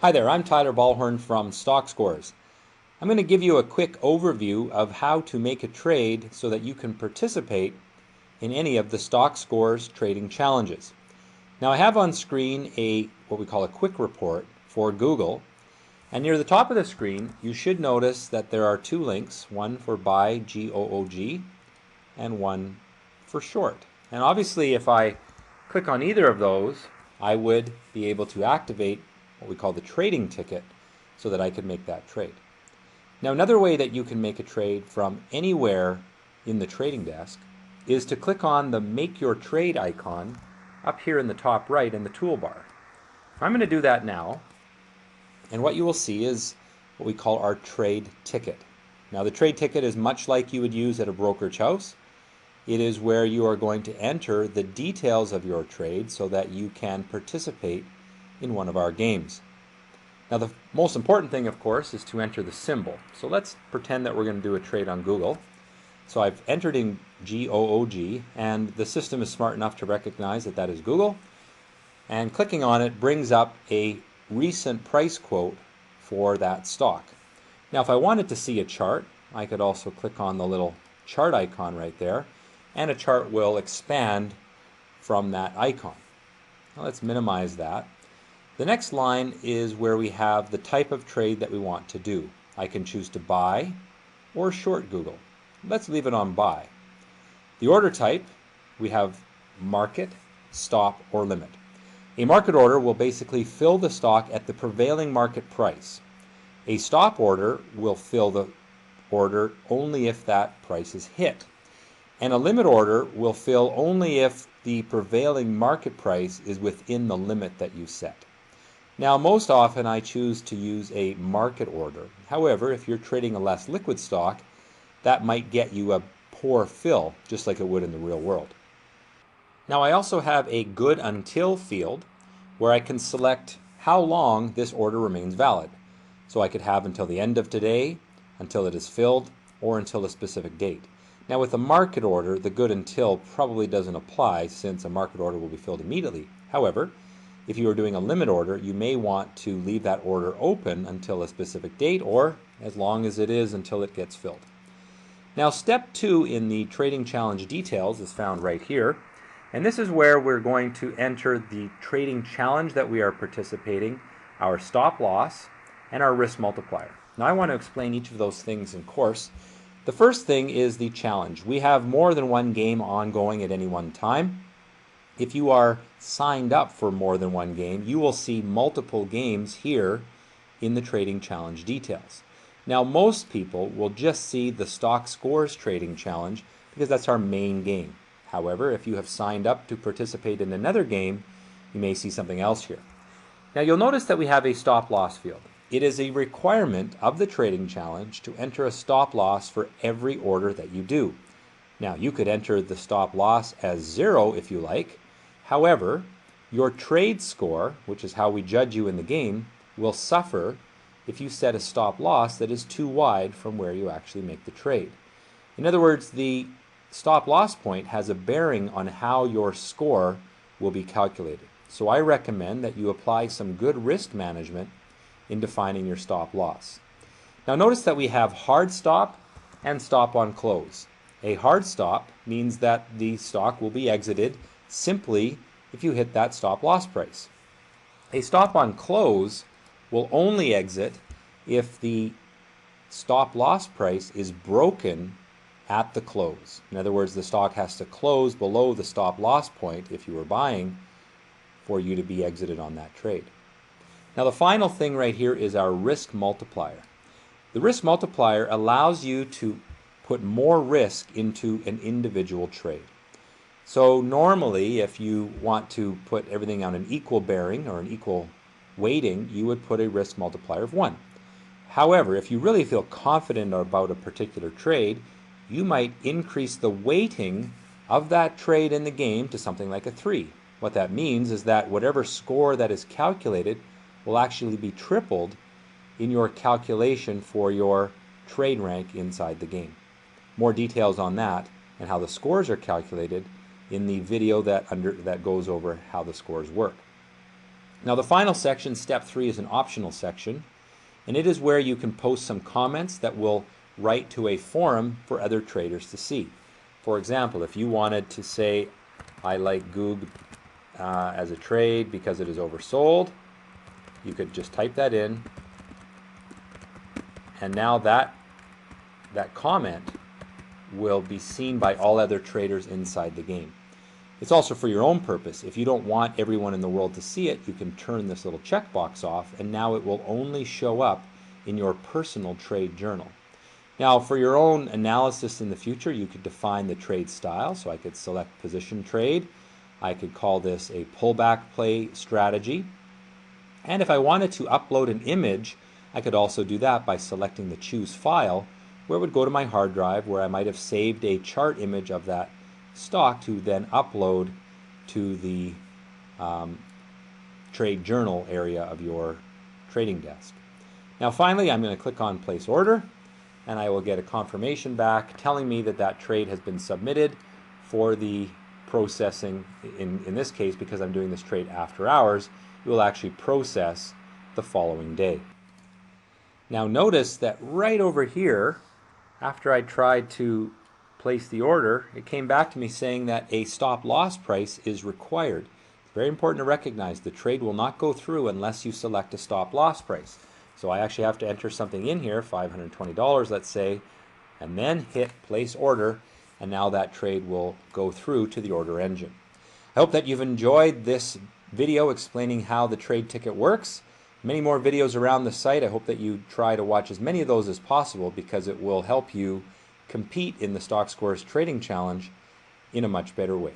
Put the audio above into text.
Hi there, I'm Tyler Ballhorn from Stockscores. I'm going to give you a quick overview of how to make a trade so that you can participate in any of the Stockscores trading challenges. Now I have on screen what we call a quick report for Google, and near the top of the screen you should notice that there are two links, one for buy GOOG and one for short. And obviously if I click on either of those, I would be able to activate what we call the trading ticket so that I could make that trade. Now another way that you can make a trade from anywhere in the trading desk is to click on the Make Your Trade icon up here in the top right in the toolbar. I'm going to do that now, and what you will see is what we call our trade ticket. Now the trade ticket is much like you would use at a brokerage house. It is where you are going to enter the details of your trade so that you can participate in one of our games. Now the most important thing, of course, is to enter the symbol. So let's pretend that we're going to do a trade on Google. So I've entered in GOOG, and the system is smart enough to recognize that that is Google, and clicking on it brings up a recent price quote for that stock. Now if I wanted to see a chart, I could also click on the little chart icon right there, and a chart will expand from that icon. Now let's minimize that. The next line is where we have the type of trade that we want to do. I can choose to buy or short Google. Let's leave it on buy. The order type, we have market, stop, or limit. A market order will basically fill the stock at the prevailing market price. A stop order will fill the order only if that price is hit. And a limit order will fill only if the prevailing market price is within the limit that you set. Now most often I choose to use a market order. However, if you're trading a less liquid stock, that might get you a poor fill, just like it would in the real world. Now I also have a good until field where I can select how long this order remains valid. So I could have until the end of today, until it is filled, or until a specific date. Now with a market order, the good until probably doesn't apply since a market order will be filled immediately. However, if you are doing a limit order, you may want to leave that order open until a specific date, or as long as it is until it gets filled. Now step 2 in the trading challenge details is found right here, and this is where we're going to enter the trading challenge that we are participating, our stop loss, and our risk multiplier. Now I want to explain each of those things in course. The first thing is the challenge. We have more than one game ongoing at any one time. If you are signed up for more than one game, you will see multiple games here in the trading challenge details. Now most people will just see the Stockscores trading challenge because that's our main game. However, if you have signed up to participate in another game, you may see something else here. Now you'll notice that we have a stop loss field. It is a requirement of the trading challenge to enter a stop loss for every order that you do. Now you could enter the stop loss as 0 if you like. However, your trade score, which is how we judge you in the game, will suffer if you set a stop loss that is too wide from where you actually make the trade. In other words, the stop loss point has a bearing on how your score will be calculated. So I recommend that you apply some good risk management in defining your stop loss. Now notice that we have hard stop and stop on close. A hard stop means that the stock will be exited simply if you hit that stop loss price. A stop on close will only exit if the stop loss price is broken at the close. In other words, the stock has to close below the stop loss point if you were buying for you to be exited on that trade. Now the final thing right here is our risk multiplier. The risk multiplier allows you to put more risk into an individual trade. So normally if you want to put everything on an equal bearing or an equal weighting, you would put a risk multiplier of 1. However, if you really feel confident about a particular trade, you might increase the weighting of that trade in the game to something like a 3. What that means is that whatever score that is calculated will actually be tripled in your calculation for your trade rank inside the game. More details on that and how the scores are calculated in the video that goes over how the scores work. Now the final section, step 3, is an optional section, and it is where you can post some comments that will write to a forum for other traders to see. For example, if you wanted to say, I like Goog as a trade because it is oversold, you could just type that in, and now that comment will be seen by all other traders inside the game. It's also for your own purpose. If you don't want everyone in the world to see it, you can turn this little checkbox off, and now it will only show up in your personal trade journal. Now, for your own analysis in the future, you could define the trade style. So I could select position trade. I could call this a pullback play strategy. And if I wanted to upload an image, I could also do that by selecting the choose file, where it would go to my hard drive, where I might have saved a chart image of that stock to then upload to the trade journal area of your trading desk. Now finally, I'm going to click on place order, and I will get a confirmation back telling me that that trade has been submitted for the processing. In this case, because I'm doing this trade after hours, it will actually process the following day. Now notice that right over here, after I tried to place the order, it came back to me saying that a stop loss price is required. It's very important to recognize the trade will not go through unless you select a stop loss price. So I actually have to enter something in here, $520, let's say, and then hit place order, and now that trade will go through to the order engine. I hope that you've enjoyed this video explaining how the trade ticket works. Many more videos around the site. I hope that you try to watch as many of those as possible, because it will help you compete in the Stockscores Trading Challenge in a much better way.